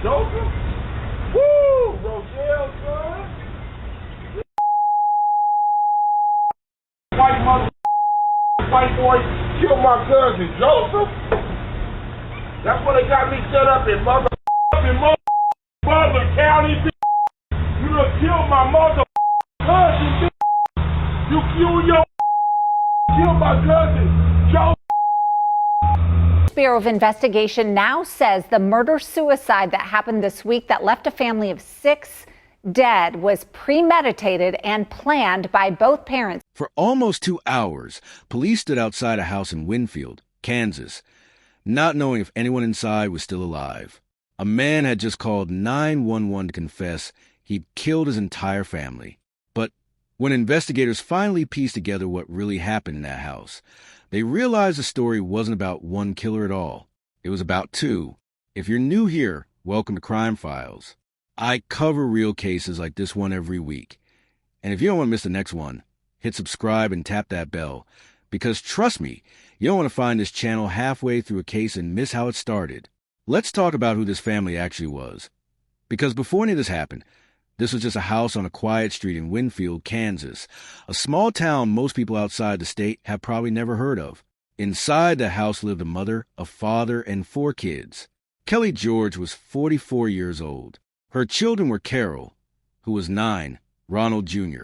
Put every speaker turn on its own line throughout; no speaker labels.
Joseph? Woo! Rochelle, son. White boy killed my cousin Joseph. That's what they got me set up in Butler County. You done killed my cousin. You killed my cousin Joseph.
Bureau of Investigation now says the murder-suicide that happened this week that left a family of 6 dead was premeditated and planned by both parents.
For almost 2 hours, police stood outside a house in Winfield, Kansas, not knowing if anyone inside was still alive. A man had just called 911 to confess he'd killed his entire family. But when investigators finally pieced together what really happened in that house, they realized the story wasn't about one killer at all. It was about 2. If you're new here, welcome to Crime Files. I cover real cases like this one every week. And if you don't want to miss the next one, hit subscribe and tap that bell. Because trust me, you don't want to find this channel halfway through a case and miss how it started. Let's talk about who this family actually was. Because before any of this happened, this was just a house on a quiet street in Winfield, Kansas, a small town most people outside the state have probably never heard of. Inside the house lived a mother, a father, and 4 kids. Kelly George was 44 years old. Her children were Carol, who was 9, Ronald Jr.,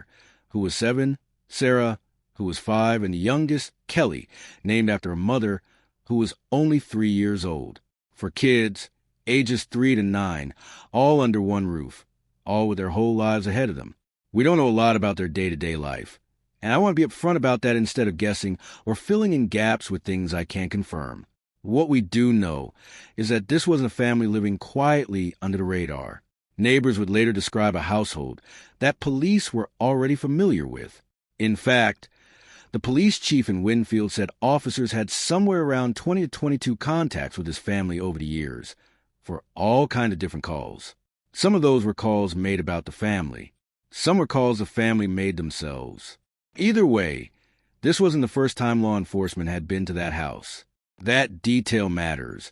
who was 7, Sarah, who was 5, and the youngest, Kelly, named after a mother who was only 3 years old. For kids, ages 3 to 9, all under one roof, all with their whole lives ahead of them. We don't know a lot about their day-to-day life, and I want to be upfront about that instead of guessing or filling in gaps with things I can't confirm. What we do know is that this wasn't a family living quietly under the radar. Neighbors would later describe a household that police were already familiar with. In fact, the police chief in Winfield said officers had somewhere around 20 to 22 contacts with his family over the years for all kinds of different calls. Some of those were calls made about the family. Some were calls the family made themselves. Either way, this wasn't the first time law enforcement had been to that house. That detail matters,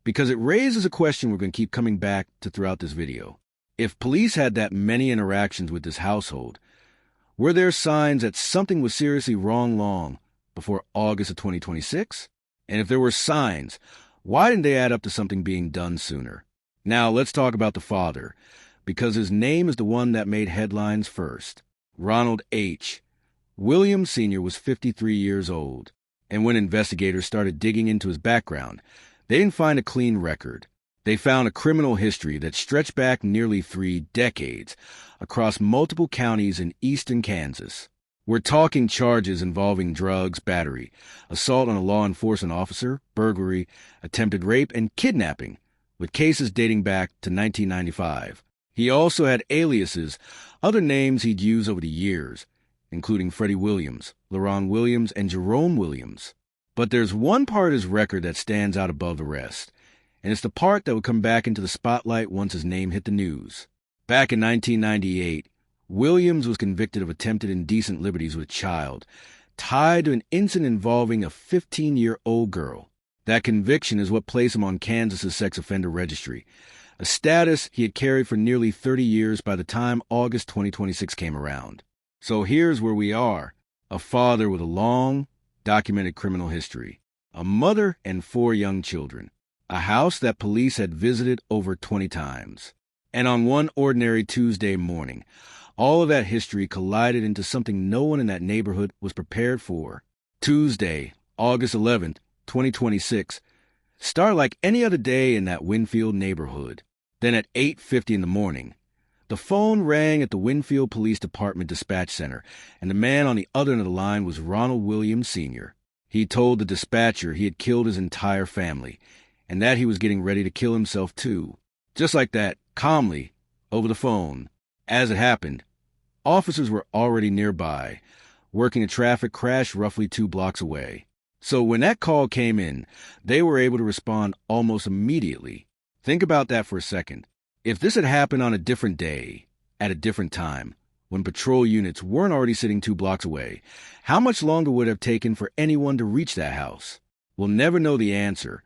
because it raises a question we're going to keep coming back to throughout this video. If police had that many interactions with this household, were there signs that something was seriously wrong long before August of 2026? And if there were signs, why didn't they add up to something being done sooner? Now let's talk about the father, because his name is the one that made headlines first. Ronald H. Williams Sr. was 53 years old, and when investigators started digging into his background, they didn't find a clean record. They found a criminal history that stretched back nearly 3 decades across multiple counties in eastern Kansas. We're talking charges involving drugs, battery, assault on a law enforcement officer, burglary, attempted rape, and kidnapping, with cases dating back to 1995. He also had aliases, other names he'd used over the years, including Freddie Williams, Ronald Williams, and Jerome Williams. But there's one part of his record that stands out above the rest, and it's the part that would come back into the spotlight once his name hit the news. Back in 1998, Williams was convicted of attempted indecent liberties with a child, tied to an incident involving a 15-year-old girl. That conviction is what placed him on Kansas's sex offender registry, a status he had carried for nearly 30 years by the time August 2026 came around. So here's where we are: a father with a long, documented criminal history, a mother and 4 young children, a house that police had visited over 20 times. And on one ordinary Tuesday morning, all of that history collided into something no one in that neighborhood was prepared for. Tuesday, August 11th, 2026, started like any other day in that Winfield neighborhood. Then at 8:50 in the morning, the phone rang at the Winfield Police Department Dispatch Center, and the man on the other end of the line was Ronald Williams Sr. He told the dispatcher he had killed his entire family, and that he was getting ready to kill himself too. Just like that, calmly, over the phone. As it happened, officers were already nearby, working a traffic crash roughly 2 blocks away. So when that call came in, they were able to respond almost immediately. Think about that for a second. If this had happened on a different day, at a different time, when patrol units weren't already sitting 2 blocks away, how much longer would it have taken for anyone to reach that house? We'll never know the answer,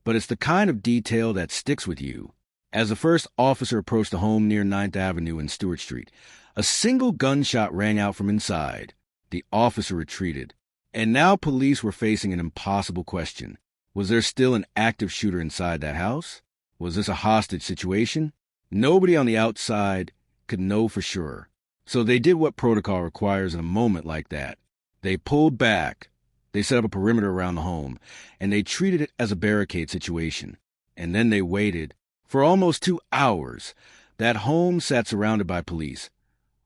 but it's the kind of detail that sticks with you. As the first officer approached the home near 9th Avenue and Stewart Street, a single gunshot rang out from inside. The officer retreated. And now police were facing an impossible question. Was there still an active shooter inside that house? Was this a hostage situation? Nobody on the outside could know for sure. So they did what protocol requires in a moment like that. They pulled back. They set up a perimeter around the home, and they treated it as a barricade situation. And then they waited. For almost 2 hours, that home sat surrounded by police,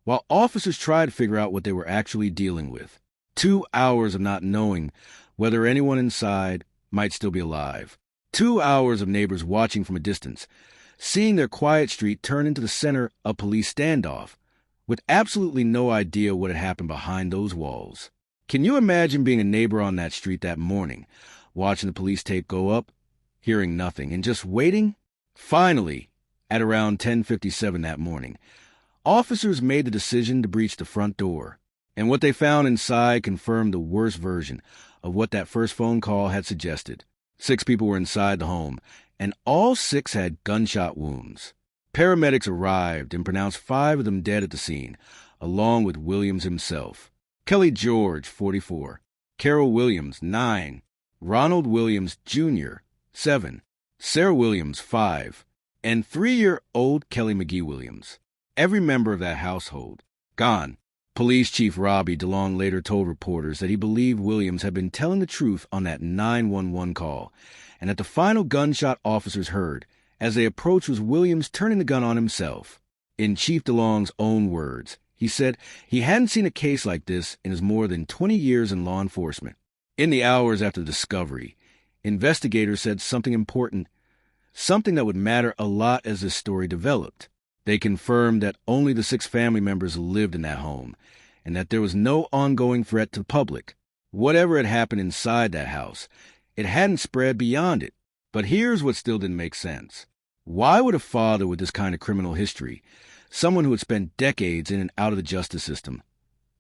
while officers tried to figure out what they were actually dealing with. 2 hours of not knowing whether anyone inside might still be alive. 2 hours of neighbors watching from a distance, seeing their quiet street turn into the center of a police standoff, with absolutely no idea what had happened behind those walls. Can you imagine being a neighbor on that street that morning, watching the police tape go up, hearing nothing, and just waiting? Finally, at around 10:57 that morning, officers made the decision to breach the front door. And what they found inside confirmed the worst version of what that first phone call had suggested. 6 people were inside the home, and all 6 had gunshot wounds. Paramedics arrived and pronounced 5 of them dead at the scene, along with Williams himself. Kelly George, 44. Carol Williams, 9. Ronald Williams Jr., 7. Sarah Williams, 5. And 3-year-old Kelly McGee Williams. Every member of that household gone. Police Chief Robbie DeLong later told reporters that he believed Williams had been telling the truth on that 911 call, and that the final gunshot officers heard as they approached was Williams turning the gun on himself. In Chief DeLong's own words, he said he hadn't seen a case like this in his more than 20 years in law enforcement. In the hours after the discovery, investigators said something important, something that would matter a lot as this story developed. They confirmed that only the 6 family members lived in that home, and that there was no ongoing threat to the public. Whatever had happened inside that house, it hadn't spread beyond it. But here's what still didn't make sense. Why would a father with this kind of criminal history, someone who had spent decades in and out of the justice system,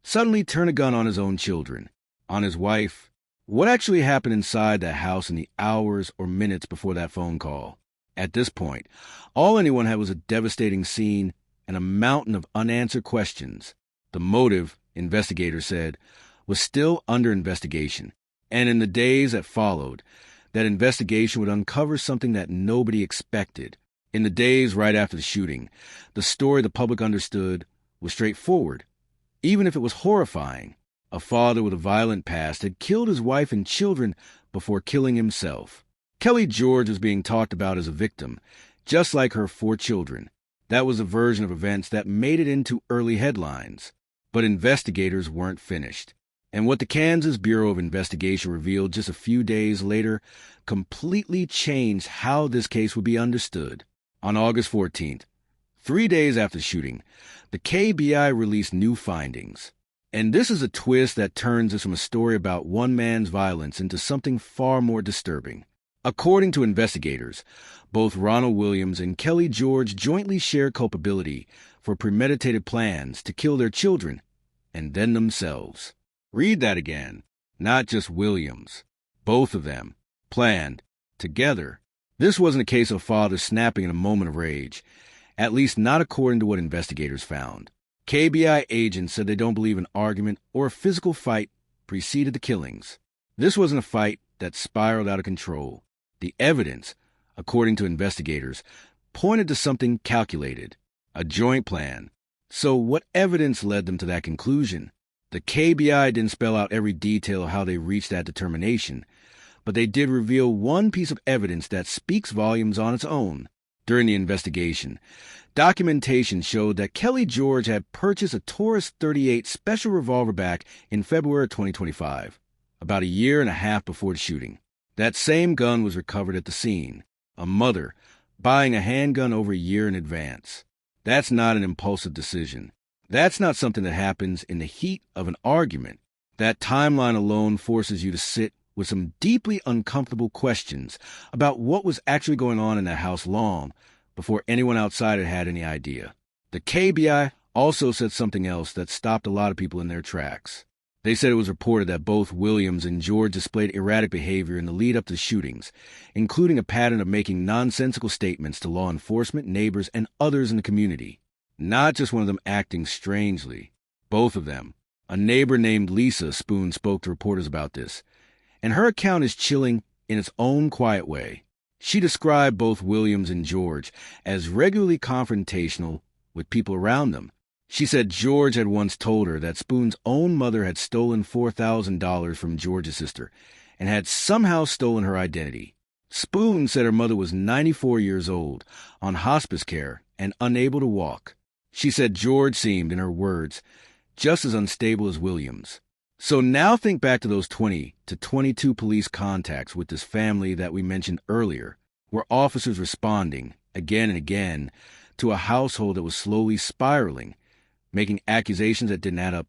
suddenly turn a gun on his own children, on his wife? What actually happened inside that house in the hours or minutes before that phone call? At this point, all anyone had was a devastating scene and a mountain of unanswered questions. The motive, investigators said, was still under investigation, and in the days that followed, that investigation would uncover something that nobody expected. In the days right after the shooting, the story the public understood was straightforward, even if it was horrifying. A father with a violent past had killed his wife and children before killing himself. Kelly George was being talked about as a victim, just like her 4 children. That was a version of events that made it into early headlines. But investigators weren't finished. And what the Kansas Bureau of Investigation revealed just a few days later completely changed how this case would be understood. On August 14th, 3 days after the shooting, the KBI released new findings. And this is a twist that turns us from a story about one man's violence into something far more disturbing. According to investigators, both Ronald Williams and Kelly George jointly shared culpability for premeditated plans to kill their children and then themselves. Read that again. Not just Williams. Both of them planned together. This wasn't a case of father snapping in a moment of rage, at least not according to what investigators found. KBI agents said they don't believe an argument or a physical fight preceded the killings. This wasn't a fight that spiraled out of control. The evidence, according to investigators, pointed to something calculated, a joint plan. So what evidence led them to that conclusion? The KBI didn't spell out every detail of how they reached that determination, but they did reveal one piece of evidence that speaks volumes on its own. During the investigation, documentation showed that Kelly George had purchased a Taurus 38 special revolver back in February 2025, about a year and a half before the shooting. That same gun was recovered at the scene, a mother buying a handgun over a year in advance. That's not an impulsive decision. That's not something that happens in the heat of an argument. That timeline alone forces you to sit with some deeply uncomfortable questions about what was actually going on in that house long before anyone outside had any idea. The KBI also said something else that stopped a lot of people in their tracks. They said it was reported that both Williams and George displayed erratic behavior in the lead up to the shootings, including a pattern of making nonsensical statements to law enforcement, neighbors, and others in the community. Not just one of them acting strangely. Both of them. A neighbor named Lisa Spoon spoke to reporters about this, and her account is chilling in its own quiet way. She described both Williams and George as regularly confrontational with people around them. She said George had once told her that Spoon's own mother had stolen $4,000 from George's sister and had somehow stolen her identity. Spoon said her mother was 94 years old, on hospice care, and unable to walk. She said George seemed, in her words, just as unstable as Williams. So now think back to those 20 to 22 police contacts with this family that we mentioned earlier, where officers responding, again and again, to a household that was slowly spiraling, making accusations that didn't add up,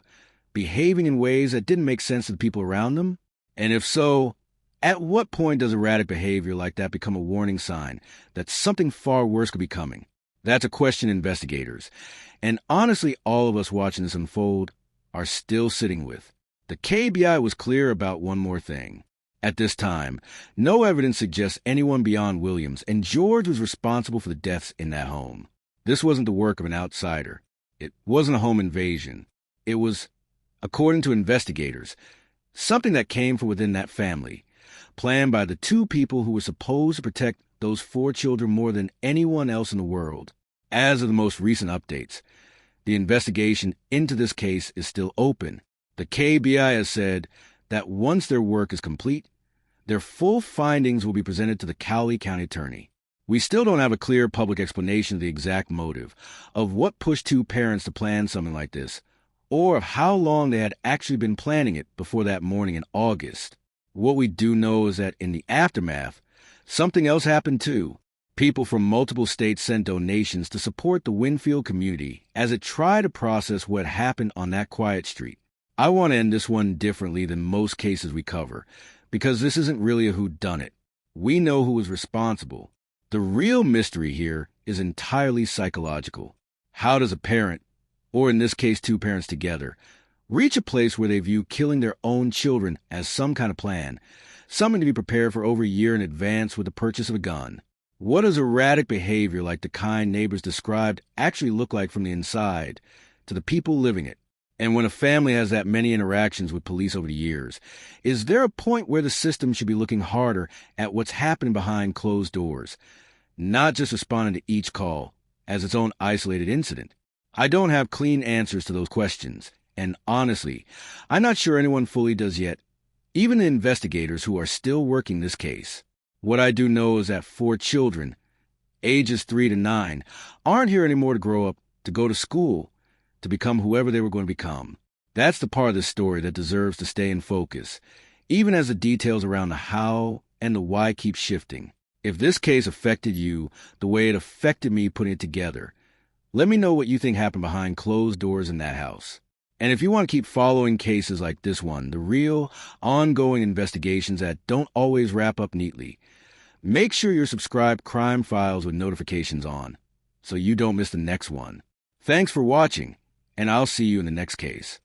behaving in ways that didn't make sense to the people around them? And if so, at what point does erratic behavior like that become a warning sign that something far worse could be coming? That's a question investigators, and honestly all of us watching this unfold, are still sitting with. The KBI was clear about one more thing. At this time, no evidence suggests anyone beyond Williams, and George was responsible for the deaths in that home. This wasn't the work of an outsider. It wasn't a home invasion. It was, according to investigators, something that came from within that family, planned by the two people who were supposed to protect those 4 children more than anyone else in the world. As of the most recent updates, the investigation into this case is still open. The KBI has said that once their work is complete, their full findings will be presented to the Cowley County Attorney. We still don't have a clear public explanation of the exact motive, of what pushed 2 parents to plan something like this, or of how long they had actually been planning it before that morning in August. What we do know is that in the aftermath, something else happened too. People from multiple states sent donations to support the Winfield community as it tried to process what happened on that quiet street. I want to end this one differently than most cases we cover, because this isn't really a whodunit. We know who was responsible. The real mystery here is entirely psychological. How does a parent, or in this case 2 parents together, reach a place where they view killing their own children as some kind of plan, something to be prepared for over a year in advance with the purchase of a gun? What does erratic behavior like the kind neighbors described actually look like from the inside to the people living it? And when a family has that many interactions with police over the years, is there a point where the system should be looking harder at what's happening behind closed doors, not just responding to each call as its own isolated incident? I don't have clean answers to those questions, and honestly, I'm not sure anyone fully does yet, even the investigators who are still working this case. What I do know is that 4 children, ages 3 to 9, aren't here anymore to grow up, to go to school, to become whoever they were going to become. That's the part of this story that deserves to stay in focus, even as the details around the how and the why keep shifting. If this case affected you the way it affected me putting it together, let me know what you think happened behind closed doors in that house. And if you want to keep following cases like this one, the real, ongoing investigations that don't always wrap up neatly, make sure you're subscribed Crime Files with notifications on, so you don't miss the next one. Thanks for watching, and I'll see you in the next case.